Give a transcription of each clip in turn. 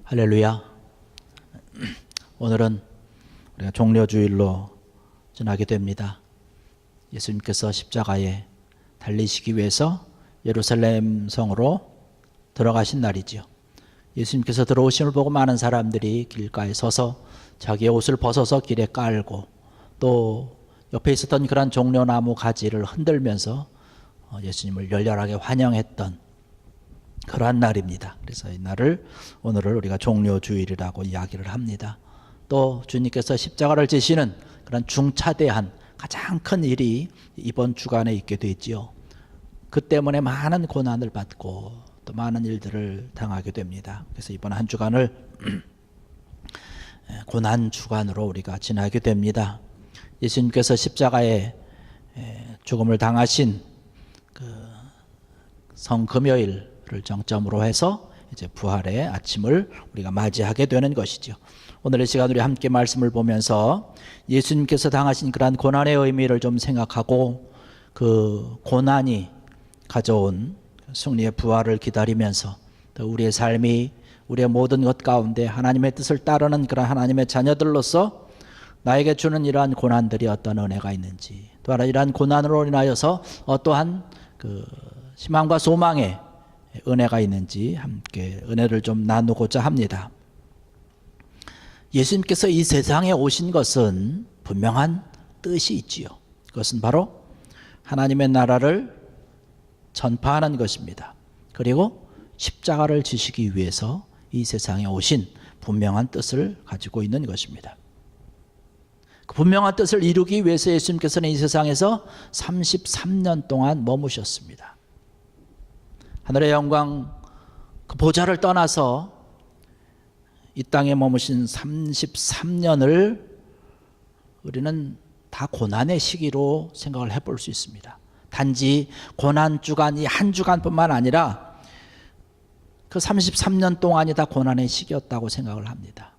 할렐루야. 오늘은 우리가 종려주일로 지나게 됩니다. 예수님께서 십자가에 달리시기 위해서 예루살렘 성으로 들어가신 날이죠. 예수님께서 들어오심을 보고 많은 사람들이 길가에 서서 자기의 옷을 벗어서 길에 깔고 또 옆에 있었던 그런 종려나무 가지를 흔들면서 예수님을 열렬하게 환영했던 그러한 날입니다. 그래서 이 날을 오늘을 우리가 종려주일이라고 이야기를 합니다. 또 주님께서 십자가를 지시는 그런 중차대한 가장 큰 일이 이번 주간에 있게 되지요. 그 때문에 많은 고난을 받고 또 많은 일들을 당하게 됩니다. 그래서 이번 한 주간을 고난 주간으로 우리가 지나게 됩니다. 예수님께서 십자가에 죽음을 당하신 그 성금요일을 정점으로 해서 이제 부활의 아침을 우리가 맞이하게 되는 것이죠. 오늘 이 시간 우리 함께 말씀을 보면서 예수님께서 당하신 그러한 고난의 의미를 좀 생각하고 그 고난이 가져온 승리의 부활을 기다리면서 또 우리의 삶이 우리의 모든 것 가운데 하나님의 뜻을 따르는 그런 하나님의 자녀들로서 나에게 주는 이러한 고난들이 어떤 은혜가 있는지, 또 이러한 고난으로 인하여서 어떠한 그 희망과 소망의 은혜가 있는지 함께 은혜를 좀 나누고자 합니다. 예수님께서 이 세상에 오신 것은 분명한 뜻이 있지요. 그것은 바로 하나님의 나라를 전파하는 것입니다. 그리고 십자가를 지시기 위해서 이 세상에 오신 분명한 뜻을 가지고 있는 것입니다. 그 분명한 뜻을 이루기 위해서 예수님께서는 이 세상에서 33년 동안 머무셨습니다. 하늘의 영광 그 보좌를 떠나서 이 땅에 머무신 33년을 우리는 다 고난의 시기로 생각을 해볼 수 있습니다. 단지 고난 주간이 한 주간뿐만 아니라 그 33년 동안이 다 고난의 시기였다고 생각을 합니다.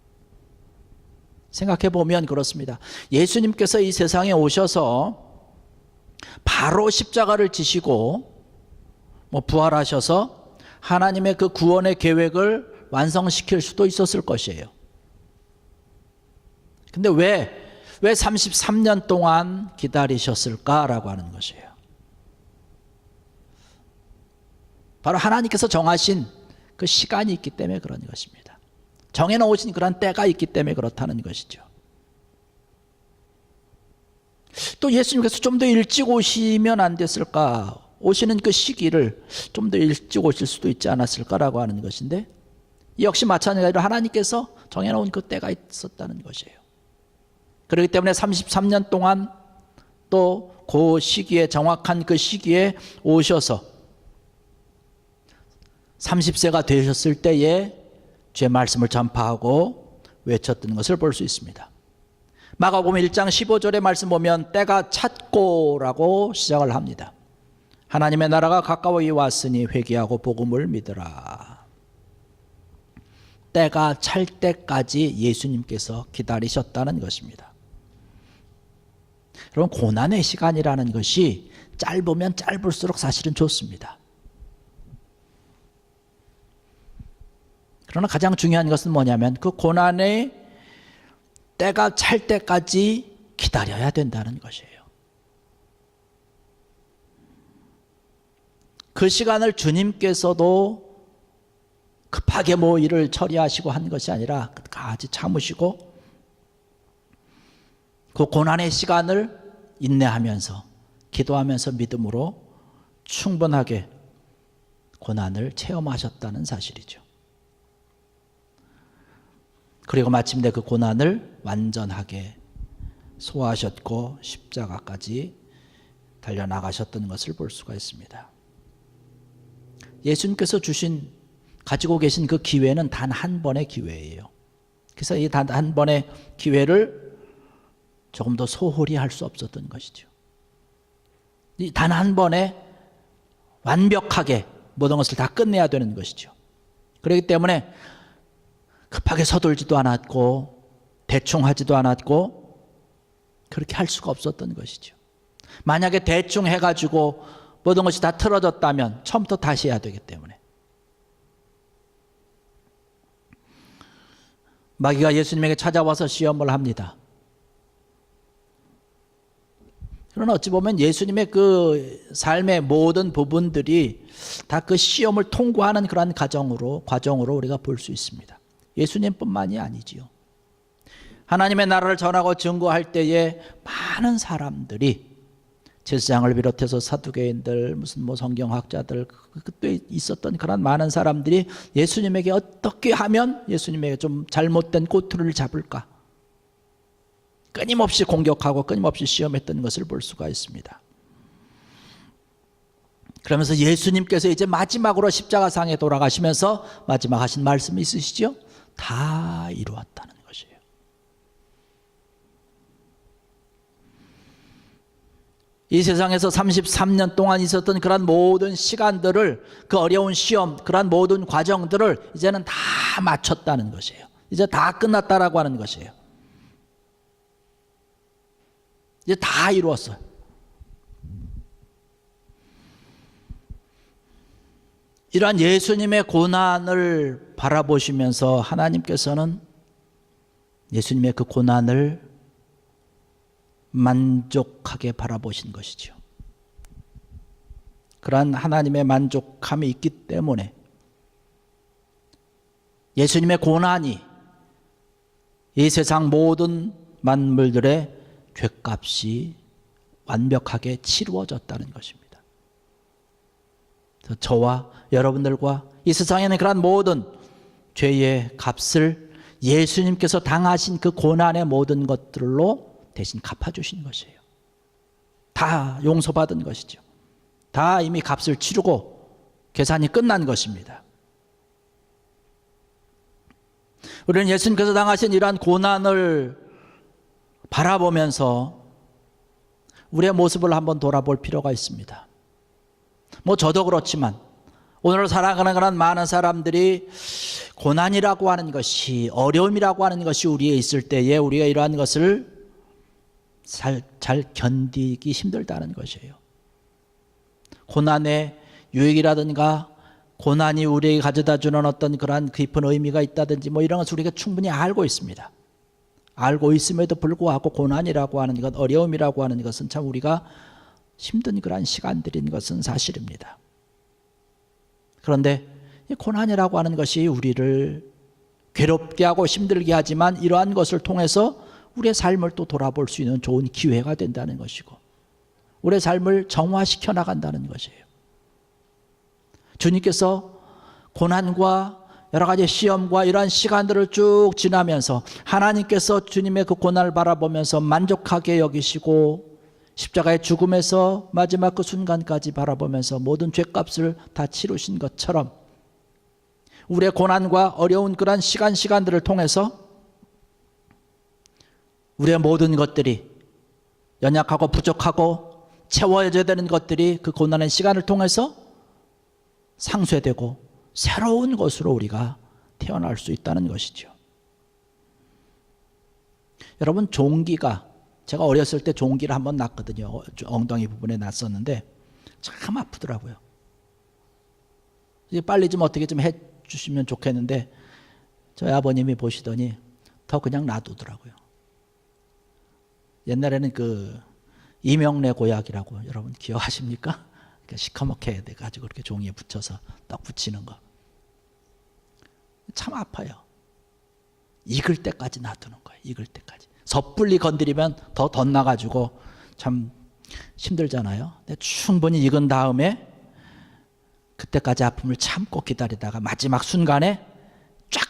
생각해 보면 그렇습니다. 예수님께서 이 세상에 오셔서 바로 십자가를 지시고 부활하셔서 하나님의 그 구원의 계획을 완성시킬 수도 있었을 것이에요. 근데 왜 33년 동안 기다리셨을까라고 하는 것이에요. 바로 하나님께서 정하신 그 시간이 있기 때문에 그런 것입니다. 정해놓으신 그런 때가 있기 때문에 그렇다는 것이죠. 또 예수님께서 좀 더 일찍 오시면 안 됐을까? 오시는 그 시기를 좀 더 일찍 오실 수도 있지 않았을까라고 하는 것인데, 역시 마찬가지로 하나님께서 정해놓은 그 때가 있었다는 것이에요. 그렇기 때문에 33년 동안 또 그 시기에, 정확한 그 시기에 오셔서 30세가 되셨을 때에 주의 말씀을 전파하고 외쳤던 것을 볼 수 있습니다. 마가복음 1장 15절의 말씀 보면 때가 찼고라고 시작을 합니다. 하나님의 나라가 가까이 왔으니 회개하고 복음을 믿으라. 때가 찰 때까지 예수님께서 기다리셨다는 것입니다. 여러분, 고난의 시간이라는 것이 짧으면 짧을수록 사실은 좋습니다. 그러나 가장 중요한 것은 뭐냐면 그 고난의 때가 찰 때까지 기다려야 된다는 것이에요. 그 시간을 주님께서도 급하게 일을 처리하시고 한 것이 아니라 끝까지 참으시고 그 고난의 시간을 인내하면서 기도하면서 믿음으로 충분하게 고난을 체험하셨다는 사실이죠. 그리고 마침내 그 고난을 완전하게 소화하셨고 십자가까지 달려나가셨던 것을 볼 수가 있습니다. 예수님께서 가지고 계신 그 기회는 단 한 번의 기회예요. 그래서 이 단 한 번의 기회를 조금 더 소홀히 할 수 없었던 것이죠. 이 단 한 번에 완벽하게 모든 것을 다 끝내야 되는 것이죠. 그렇기 때문에 급하게 서둘지도 않았고 대충 하지도 않았고 그렇게 할 수가 없었던 것이죠. 만약에 대충 해가지고 모든 것이 다 틀어졌다면 처음부터 다시 해야 되기 때문에 마귀가 예수님에게 찾아와서 시험을 합니다. 그러나 어찌 보면 예수님의 그 삶의 모든 부분들이 다 그 시험을 통과하는 그러한 과정으로 우리가 볼 수 있습니다. 예수님뿐만이 아니지요. 하나님의 나라를 전하고 증거할 때에 많은 사람들이, 제사장을 비롯해서 사두개인들, 무슨 성경학자들, 그때 있었던 그런 많은 사람들이 예수님에게 어떻게 하면 예수님에게 좀 잘못된 꼬투리를 잡을까 끊임없이 공격하고 끊임없이 시험했던 것을 볼 수가 있습니다. 그러면서 예수님께서 이제 마지막으로 십자가상에 돌아가시면서 마지막 하신 말씀이 있으시죠? 다 이루었다는 것이에요. 이 세상에서 33년 동안 있었던 그런 모든 시간들을, 그 어려운 시험, 그런 모든 과정들을 이제는 다 마쳤다는 것이에요. 이제 다 끝났다라고 하는 것이에요. 이제 다 이루었어요. 이러한 예수님의 고난을 바라보시면서 하나님께서는 예수님의 그 고난을 만족하게 바라보신 것이죠. 그러한 하나님의 만족함이 있기 때문에 예수님의 고난이 이 세상 모든 만물들의 죄값이 완벽하게 치루어졌다는 것입니다. 저와 여러분들과 이 세상에 있는 그런 모든 죄의 값을 예수님께서 당하신 그 고난의 모든 것들로 대신 갚아주신 것이에요. 다 용서받은 것이죠. 다 이미 값을 치르고 계산이 끝난 것입니다. 우리는 예수님께서 당하신 이러한 고난을 바라보면서 우리의 모습을 한번 돌아볼 필요가 있습니다. 저도 그렇지만 오늘 살아가는 그런 많은 사람들이 고난이라고 하는 것이, 어려움이라고 하는 것이 우리에 있을 때에 우리가 이러한 것을 잘 견디기 힘들다는 것이에요. 고난의 유익이라든가 고난이 우리에게 가져다주는 어떤 그러한 깊은 의미가 있다든지 이런 것을 우리가 충분히 알고 있습니다. 알고 있음에도 불구하고 고난이라고 하는 것, 어려움이라고 하는 것은 참 우리가 힘든 그러한 시간들인 것은 사실입니다. 그런데 이 고난이라고 하는 것이 우리를 괴롭게 하고 힘들게 하지만 이러한 것을 통해서 우리의 삶을 또 돌아볼 수 있는 좋은 기회가 된다는 것이고 우리의 삶을 정화시켜 나간다는 것이에요. 주님께서 고난과 여러 가지 시험과 이러한 시간들을 쭉 지나면서 하나님께서 주님의 그 고난을 바라보면서 만족하게 여기시고 십자가의 죽음에서 마지막 그 순간까지 바라보면서 모든 죄값을 다 치르신 것처럼 우리의 고난과 어려운 그런 시간들을 통해서 우리의 모든 것들이 연약하고 부족하고 채워져야 되는 것들이 그 고난의 시간을 통해서 상쇄되고 새로운 것으로 우리가 태어날 수 있다는 것이죠. 여러분, 종기가, 제가 어렸을 때 종기를 한번 났거든요. 엉덩이 부분에 났었는데 참 아프더라고요. 빨리 좀 어떻게 좀 해주시면 좋겠는데 저희 아버님이 보시더니 더 그냥 놔두더라고요. 옛날에는 그 이명래 고약이라고 여러분 기억하십니까? 시커멓게 돼가지고 이렇게 종이에 붙여서 딱 붙이는 거. 참 아파요. 익을 때까지 놔두는 거예요. 익을 때까지. 섣불리 건드리면 더 덧나가지고 참 힘들잖아요. 근데 충분히 익은 다음에 그때까지 아픔을 참고 기다리다가 마지막 순간에 쫙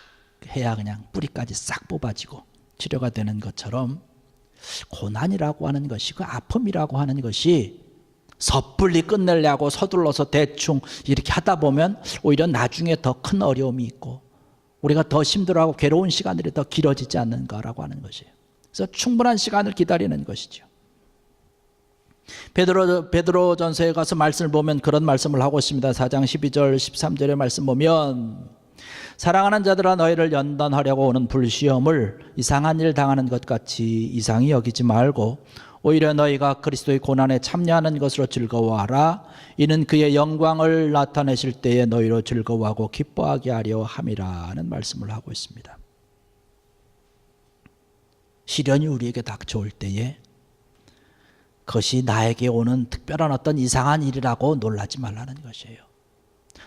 해야 그냥 뿌리까지 싹 뽑아지고 치료가 되는 것처럼 고난이라고 하는 것이, 그 아픔이라고 하는 것이 섣불리 끝내려고 서둘러서 대충 이렇게 하다 보면 오히려 나중에 더 큰 어려움이 있고 우리가 더 힘들어하고 괴로운 시간들이 더 길어지지 않는가라고 하는 것이에요. 그래서 충분한 시간을 기다리는 것이죠. 베드로전서에 가서 말씀을 보면 그런 말씀을 하고 있습니다. 4장 12절 13절의 말씀 보면 사랑하는 자들아 너희를 연단하려고 오는 불시험을 이상한 일 당하는 것 같이 이상히 여기지 말고 오히려 너희가 그리스도의 고난에 참여하는 것으로 즐거워하라. 이는 그의 영광을 나타내실 때에 너희로 즐거워하고 기뻐하게 하려 함이라는 말씀을 하고 있습니다. 시련이 우리에게 닥쳐올 때에 그것이 나에게 오는 특별한 어떤 이상한 일이라고 놀라지 말라는 것이에요.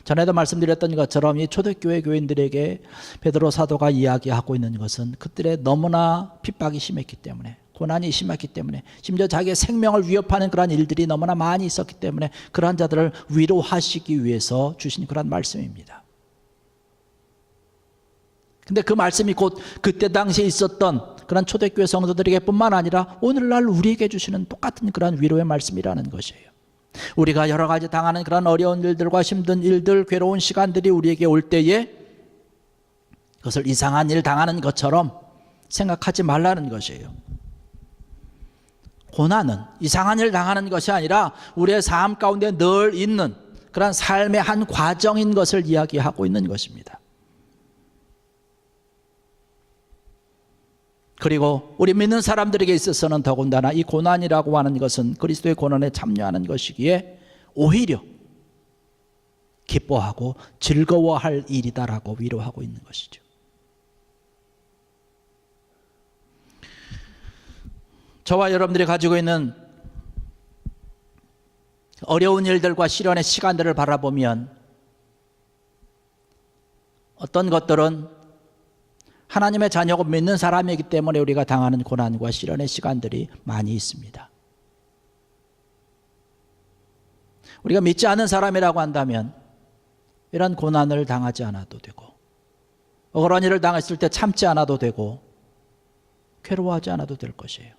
전에도 말씀드렸던 것처럼 이 초대교회 교인들에게 베드로 사도가 이야기하고 있는 것은 그들의 너무나 핍박이 심했기 때문에, 고난이 심했기 때문에, 심지어 자기의 생명을 위협하는 그러한 일들이 너무나 많이 있었기 때문에 그러한 자들을 위로하시기 위해서 주신 그런 말씀입니다. 근데 그 말씀이 곧 그때 당시에 있었던 그런 초대교회 성도들에게 뿐만 아니라 오늘날 우리에게 주시는 똑같은 그런 위로의 말씀이라는 것이에요. 우리가 여러 가지 당하는 그런 어려운 일들과 힘든 일들, 괴로운 시간들이 우리에게 올 때에 그것을 이상한 일 당하는 것처럼 생각하지 말라는 것이에요. 고난은 이상한 일 당하는 것이 아니라 우리의 삶 가운데 늘 있는 그런 삶의 한 과정인 것을 이야기하고 있는 것입니다. 그리고 우리 믿는 사람들에게 있어서는 더군다나 이 고난이라고 하는 것은 그리스도의 고난에 참여하는 것이기에 오히려 기뻐하고 즐거워할 일이다라고 위로하고 있는 것이죠. 저와 여러분들이 가지고 있는 어려운 일들과 시련의 시간들을 바라보면 어떤 것들은 하나님의 자녀고 믿는 사람이기 때문에 우리가 당하는 고난과 시련의 시간들이 많이 있습니다. 우리가 믿지 않은 사람이라고 한다면 이런 고난을 당하지 않아도 되고, 억울한 일을 당했을 때 참지 않아도 되고, 괴로워하지 않아도 될 것이에요.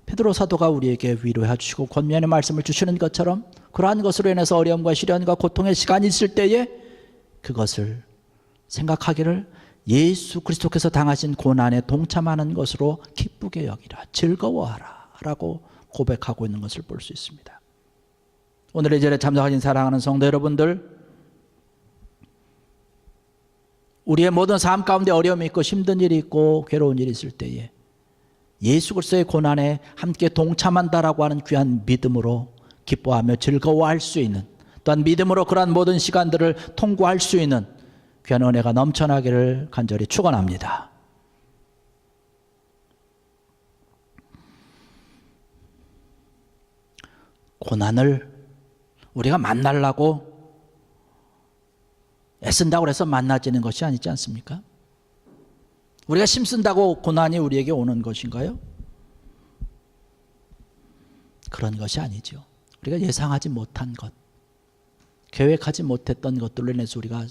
베드로 사도가 우리에게 위로해 주시고 권면의 말씀을 주시는 것처럼 그러한 것으로 인해서 어려움과 시련과 고통의 시간이 있을 때에 그것을 생각하기를 예수 그리스도께서 당하신 고난에 동참하는 것으로 기쁘게 여기라, 즐거워하라 라고 고백하고 있는 것을 볼 수 있습니다. 오늘의 예절에 참석하신 사랑하는 성도 여러분들, 우리의 모든 삶 가운데 어려움이 있고 힘든 일이 있고 괴로운 일이 있을 때에 예수 그리스도의 고난에 함께 동참한다라고 하는 귀한 믿음으로 기뻐하며 즐거워할 수 있는, 또한 믿음으로 그러한 모든 시간들을 통과할 수 있는 귀한 은혜가 넘쳐나기를 간절히 축원합니다. 고난을 우리가 만나려고 애쓴다고 해서 만나지는 것이 아니지 않습니까? 우리가 힘쓴다고 고난이 우리에게 오는 것인가요? 그런 것이 아니죠. 우리가 예상하지 못한 것, 계획하지 못했던 것들로 인해서 우리가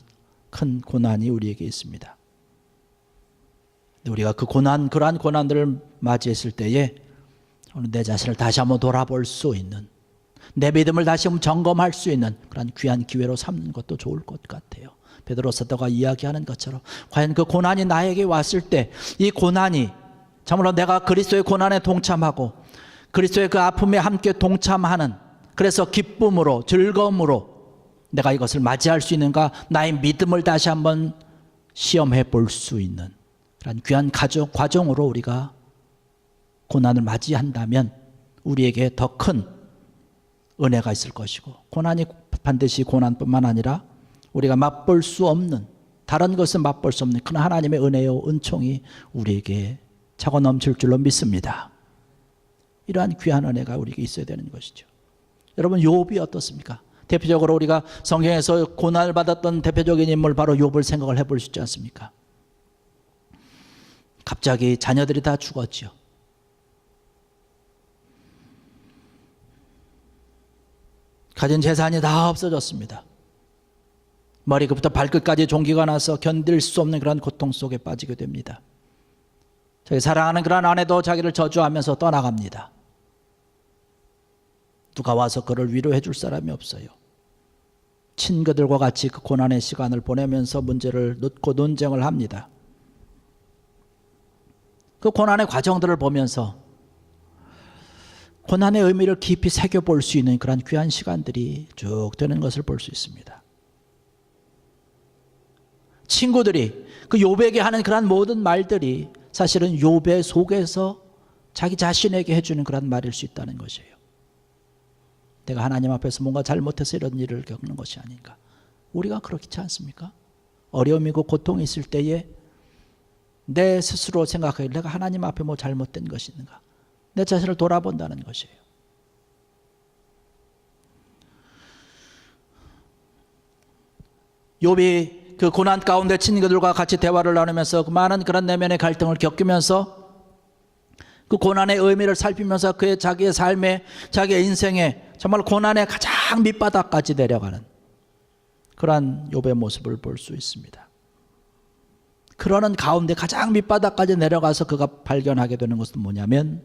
큰 고난이 우리에게 있습니다. 우리가 그 고난, 그러한 고난들을 맞이했을 때에 내 자신을 다시 한번 돌아볼 수 있는, 내 믿음을 다시 한번 점검할 수 있는 그런 귀한 기회로 삼는 것도 좋을 것 같아요. 베드로 사도가 이야기하는 것처럼 과연 그 고난이 나에게 왔을 때 이 고난이 참으로 내가 그리스도의 고난에 동참하고 그리스도의 그 아픔에 함께 동참하는, 그래서 기쁨으로 즐거움으로 내가 이것을 맞이할 수 있는가, 나의 믿음을 다시 한번 시험해 볼 수 있는 그런 귀한 과정으로 우리가 고난을 맞이한다면 우리에게 더 큰 은혜가 있을 것이고, 고난이 반드시 고난뿐만 아니라 우리가 맛볼 수 없는, 다른 것은 맛볼 수 없는 큰 하나님의 은혜요 은총이 우리에게 차고 넘칠 줄로 믿습니다. 이러한 귀한 은혜가 우리에게 있어야 되는 것이죠. 여러분, 욥이 어떻습니까? 대표적으로 우리가 성경에서 고난을 받았던 대표적인 인물 바로 욥을 생각을 해볼 수 있지 않습니까? 갑자기 자녀들이 다 죽었죠. 가진 재산이 다 없어졌습니다. 머리부터 발끝까지 종기가 나서 견딜 수 없는 그런 고통 속에 빠지게 됩니다. 자기 사랑하는 그런 아내도 자기를 저주하면서 떠나갑니다. 누가 와서 그를 위로해 줄 사람이 없어요. 친구들과 같이 그 고난의 시간을 보내면서 문제를 묻고 논쟁을 합니다. 그 고난의 과정들을 보면서 고난의 의미를 깊이 새겨볼 수 있는 그런 귀한 시간들이 쭉 되는 것을 볼 수 있습니다. 친구들이 그 욥에게 하는 그런 모든 말들이 사실은 욥의 속에서 자기 자신에게 해주는 그런 말일 수 있다는 것이에요. 내가 하나님 앞에서 뭔가 잘못해서 이런 일을 겪는 것이 아닌가. 우리가 그렇지 않습니까? 어려움이고 고통이 있을 때에 내 스스로 생각하기를 내가 하나님 앞에 뭐 잘못된 것이 있는가, 내 자신을 돌아본다는 것이에요. 욥이 그 고난 가운데 친구들과 같이 대화를 나누면서 그 많은 그런 내면의 갈등을 겪으면서 그 고난의 의미를 살피면서 그의 자기의 삶에, 자기의 인생에 정말 고난의 가장 밑바닥까지 내려가는 그러한 욥의 모습을 볼 수 있습니다. 그러는 가운데 가장 밑바닥까지 내려가서 그가 발견하게 되는 것은 뭐냐면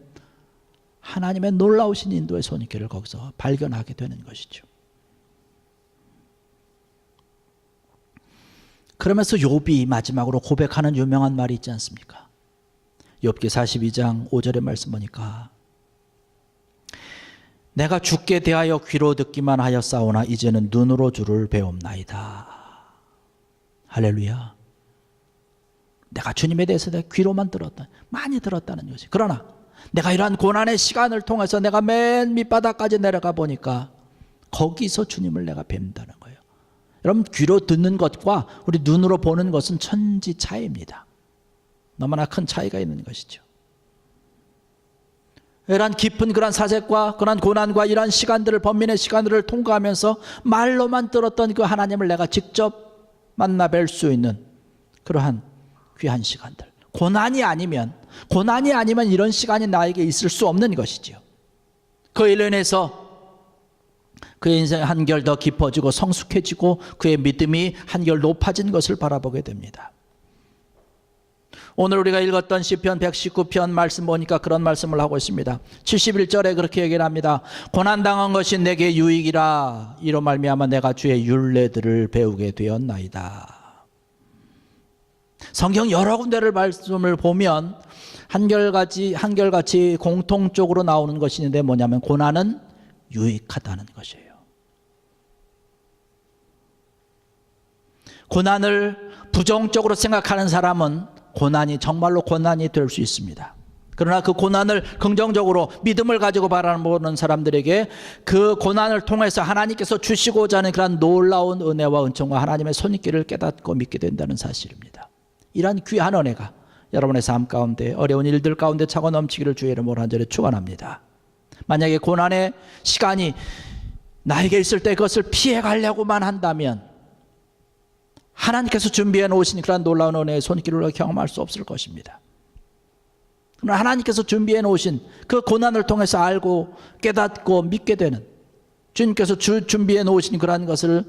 하나님의 놀라우신 인도의 손길을 거기서 발견하게 되는 것이죠. 그러면서 욥이 마지막으로 고백하는 유명한 말이 있지 않습니까? 욥기 42장 5절의 말씀 보니까 내가 주께 대하여 귀로 듣기만 하였사오나 이제는 눈으로 주를 배움나이다. 할렐루야. 내가 주님에 대해서 내 귀로만 들었다, 많이 들었다는 것이. 그러나 내가 이러한 고난의 시간을 통해서 내가 맨 밑바닥까지 내려가 보니까 거기서 주님을 내가 뵙는다는 거예요. 여러분, 귀로 듣는 것과 우리 눈으로 보는 것은 천지 차이입니다. 너무나 큰 차이가 있는 것이죠. 이러한 깊은 그런 사색과 그런 고난과 이러한 시간들을, 번민의 시간들을 통과하면서 말로만 들었던 그 하나님을 내가 직접 만나 뵐 수 있는 그러한 귀한 시간들. 고난이 아니면 이런 시간이 나에게 있을 수 없는 것이지요. 그로 인해서 그의 인생이 한결 더 깊어지고 성숙해지고 그의 믿음이 한결 높아진 것을 바라보게 됩니다. 오늘 우리가 읽었던 시편 119편 말씀 보니까 그런 말씀을 하고 있습니다. 71절에 그렇게 얘기를 합니다. 고난당한 것이 내게 유익이라 이로 말미암아 내가 주의 율례들을 배우게 되었나이다. 성경 여러 군데를 말씀을 보면 한결같이 공통적으로 나오는 것이 있는데 뭐냐면 고난은 유익하다는 것이에요. 고난을 부정적으로 생각하는 사람은 고난이 정말로 고난이 될 수 있습니다. 그러나 그 고난을 긍정적으로 믿음을 가지고 바라보는 사람들에게 그 고난을 통해서 하나님께서 주시고자 하는 그런 놀라운 은혜와 은총과 하나님의 손길을 깨닫고 믿게 된다는 사실입니다. 이러한 귀한 은혜가 여러분의 삶 가운데, 어려운 일들 가운데 차고 넘치기를 주의 이름으로 간절히 축원합니다. 만약에 고난의 시간이 나에게 있을 때 그것을 피해 가려고만 한다면 하나님께서 준비해 놓으신 그런 놀라운 은혜의 손길을 경험할 수 없을 것입니다. 그러나 하나님께서 준비해 놓으신 그 고난을 통해서 알고 깨닫고 믿게 되는, 주님께서 준비해 놓으신 그러한 것을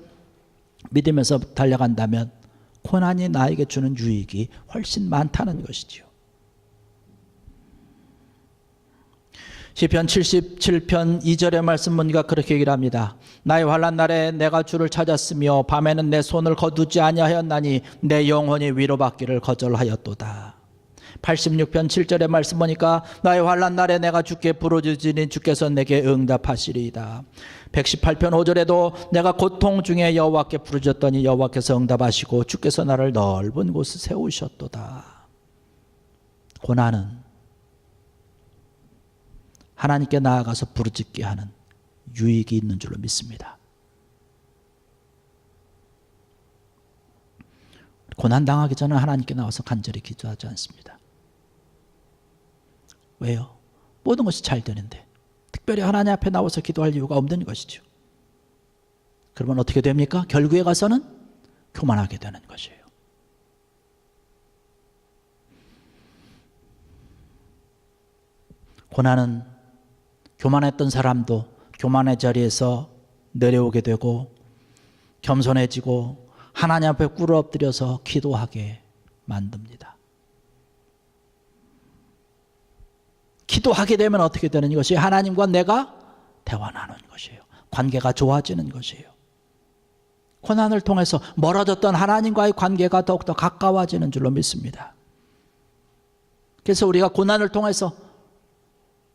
믿으면서 달려간다면 고난이 나에게 주는 유익이 훨씬 많다는 것이지요. 시편 77편 2절의 말씀 보니까 그렇게 얘기를 합니다. 나의 환난 날에 내가 주를 찾았으며 밤에는 내 손을 거두지 아니하였나니 내 영혼이 위로받기를 거절하였도다. 86편 7절의 말씀 보니까 나의 환난 날에 내가 주께 부르짖으니 주께서 내게 응답하시리이다. 118편 5절에도 내가 고통 중에 여호와께 부르짖었더니 여호와께서 응답하시고 주께서 나를 넓은 곳에 세우셨도다. 고난은 하나님께 나아가서 부르짖게 하는 유익이 있는 줄로 믿습니다. 고난당하기 전에 하나님께 나와서 간절히 기도하지 않습니다. 왜요? 모든 것이 잘 되는데 특별히 하나님 앞에 나와서 기도할 이유가 없는 것이죠. 그러면 어떻게 됩니까? 결국에 가서는 교만하게 되는 것이에요. 고난은 교만했던 사람도 교만의 자리에서 내려오게 되고 겸손해지고 하나님 앞에 꿇어 엎드려서 기도하게 만듭니다. 기도하게 되면 어떻게 되는 것이 하나님과 내가 대화 나누는 것이에요. 관계가 좋아지는 것이에요. 고난을 통해서 멀어졌던 하나님과의 관계가 더욱더 가까워지는 줄로 믿습니다. 그래서 우리가 고난을 통해서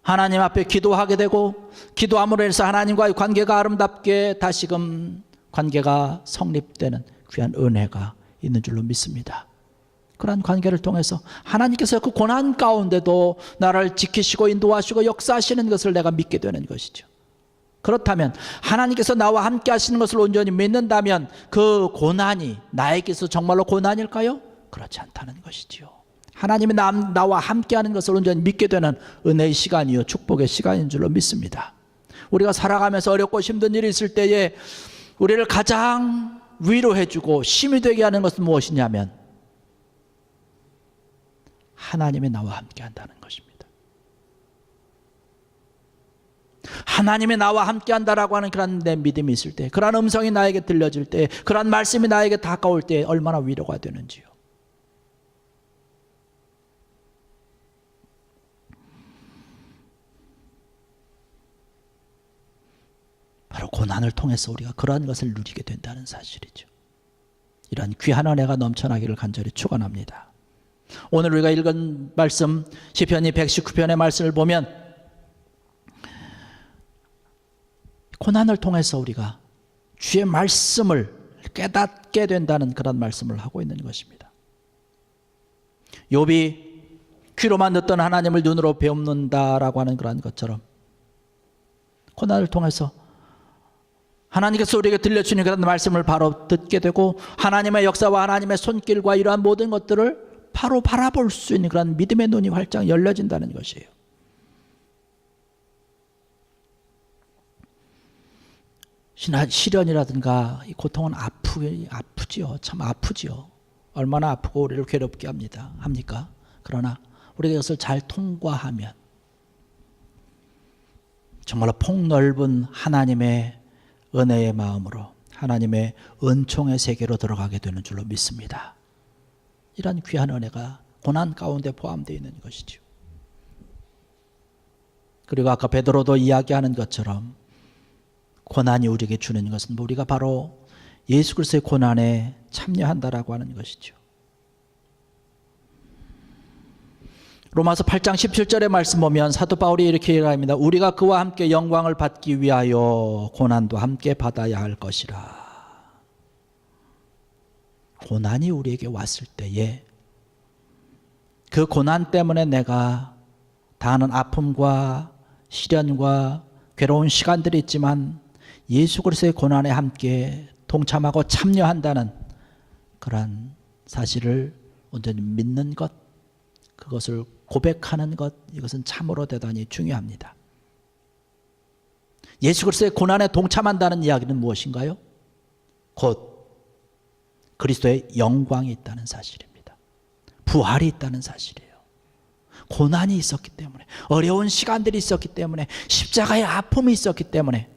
하나님 앞에 기도하게 되고 기도함으로 해서 하나님과의 관계가 아름답게 다시금 관계가 성립되는 귀한 은혜가 있는 줄로 믿습니다. 그러한 관계를 통해서 하나님께서 그 고난 가운데도 나를 지키시고 인도하시고 역사하시는 것을 내가 믿게 되는 것이죠. 그렇다면 하나님께서 나와 함께 하시는 것을 온전히 믿는다면 그 고난이 나에게서 정말로 고난일까요? 그렇지 않다는 것이지요. 하나님이 나와 함께하는 것을 온전히 믿게 되는 은혜의 시간이요 축복의 시간인 줄로 믿습니다. 우리가 살아가면서 어렵고 힘든 일이 있을 때에 우리를 가장 위로해주고 힘이 되게 하는 것은 무엇이냐면 하나님이 나와 함께한다는 것입니다. 하나님이 나와 함께한다라고 하는 그런 내 믿음이 있을 때, 그런 음성이 나에게 들려질 때, 그런 말씀이 나에게 다가올 때 얼마나 위로가 되는지요. 바로 고난을 통해서 우리가 그러한 것을 누리게 된다는 사실이죠. 이런 귀한 은혜가 넘쳐나기를 간절히 축원합니다. 오늘 우리가 읽은 말씀 시편 119편의 말씀을 보면 고난을 통해서 우리가 주의 말씀을 깨닫게 된다는 그런 말씀을 하고 있는 것입니다. 욥이 귀로만 듣던 하나님을 눈으로 배움는다라고 하는 그런 것처럼 고난을 통해서 하나님께서 우리에게 들려주는 그런 말씀을 바로 듣게 되고 하나님의 역사와 하나님의 손길과 이러한 모든 것들을 바로 바라볼 수 있는 그런 믿음의 눈이 활짝 열려진다는 것이에요. 시련이라든가 이 고통은 아프지요. 참 아프지요. 얼마나 아프고 우리를 괴롭게 합니까? 그러나 우리가 이것을 잘 통과하면 정말로 폭넓은 하나님의 은혜의 마음으로 하나님의 은총의 세계로 들어가게 되는 줄로 믿습니다. 이런 귀한 은혜가 고난 가운데 포함되어 있는 것이죠. 그리고 아까 베드로도 이야기하는 것처럼 고난이 우리에게 주는 것은 우리가 바로 예수 그리스도의 고난에 참여한다라고 하는 것이죠. 로마서 8장 17절의 말씀 보면 사도 바울이 이렇게 얘기합니다. 우리가 그와 함께 영광을 받기 위하여 고난도 함께 받아야 할 것이라. 고난이 우리에게 왔을 때에 그 고난 때문에 내가 당하는 아픔과 시련과 괴로운 시간들이 있지만 예수 그리스도의 고난에 함께 동참하고 참여한다는 그런 사실을 온전히 믿는 것, 그것을 고백하는 것, 이것은 참으로 대단히 중요합니다. 예수 그리스도의 고난에 동참한다는 이야기는 무엇인가요? 곧 그리스도의 영광이 있다는 사실입니다. 부활이 있다는 사실이에요. 고난이 있었기 때문에, 어려운 시간들이 있었기 때문에, 십자가의 아픔이 있었기 때문에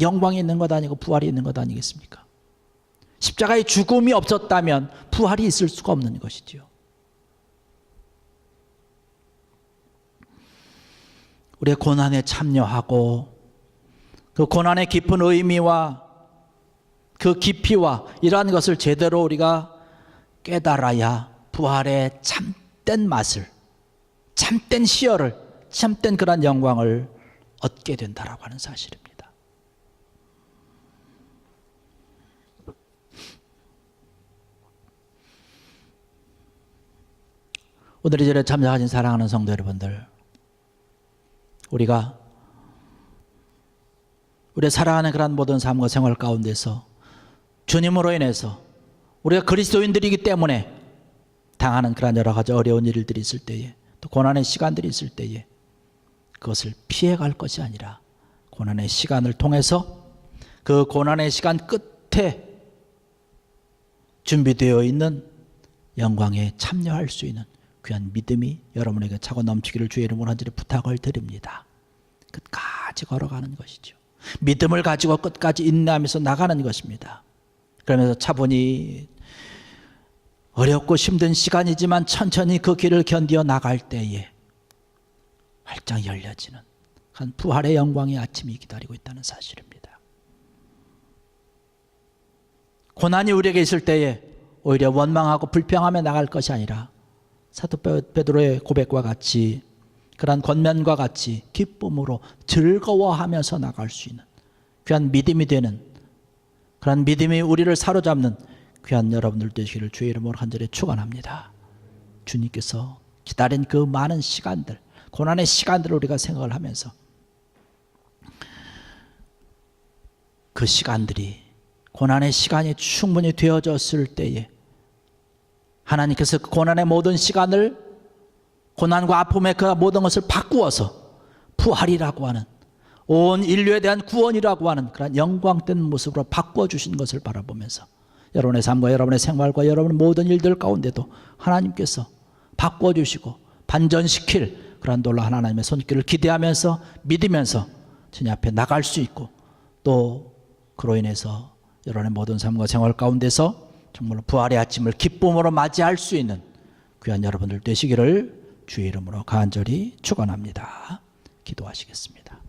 영광이 있는 것 아니고 부활이 있는 것 아니겠습니까? 십자가의 죽음이 없었다면 부활이 있을 수가 없는 것이지요. 우리의 고난에 참여하고 그 고난의 깊은 의미와 그 깊이와 이러한 것을 제대로 우리가 깨달아야 부활의 참된 맛을, 참된 희열을, 참된 그런 영광을 얻게 된다라고 하는 사실입니다. 오늘 이 자리에 참여하신 사랑하는 성도 여러분들, 우리가 우리의 살아가는 그런 모든 삶과 생활 가운데서 주님으로 인해서 우리가 그리스도인들이기 때문에 당하는 그런 여러 가지 어려운 일들이 있을 때에, 또 고난의 시간들이 있을 때에 그것을 피해갈 것이 아니라 고난의 시간을 통해서 그 고난의 시간 끝에 준비되어 있는 영광에 참여할 수 있는 귀한 믿음이 여러분에게 차고 넘치기를 주의 이름으로 간절히 부탁을 드립니다. 끝까지 걸어가는 것이죠. 믿음을 가지고 끝까지 인내하면서 나가는 것입니다. 그러면서 차분히 어렵고 힘든 시간이지만 천천히 그 길을 견디어 나갈 때에 활짝 열려지는 한 부활의 영광의 아침이 기다리고 있다는 사실입니다. 고난이 우리에게 있을 때에 오히려 원망하고 불평하며 나갈 것이 아니라 사도 베드로의 고백과 같이 그러한 권면과 같이 기쁨으로 즐거워하면서 나갈 수 있는 귀한 믿음이 되는, 그런 믿음이 우리를 사로잡는 귀한 여러분들 되시기를 주의 이름으로 간절히 축원합니다. 주님께서 기다린 그 많은 시간들, 고난의 시간들을 우리가 생각을 하면서 그 시간들이 고난의 시간이 충분히 되어졌을 때에 하나님께서 그 고난의 모든 시간을, 고난과 아픔의 그 모든 것을 바꾸어서 부활이라고 하는, 온 인류에 대한 구원이라고 하는 그런 영광된 모습으로 바꿔주신 것을 바라보면서 여러분의 삶과 여러분의 생활과 여러분의 모든 일들 가운데도 하나님께서 바꿔주시고 반전시킬 그런 놀라운 하나님의 손길을 기대하면서 믿으면서 주님 앞에 나갈 수 있고, 또 그로 인해서 여러분의 모든 삶과 생활 가운데서 정말로 부활의 아침을 기쁨으로 맞이할 수 있는 귀한 여러분들 되시기를 주의 이름으로 간절히 축원합니다. 기도하시겠습니다.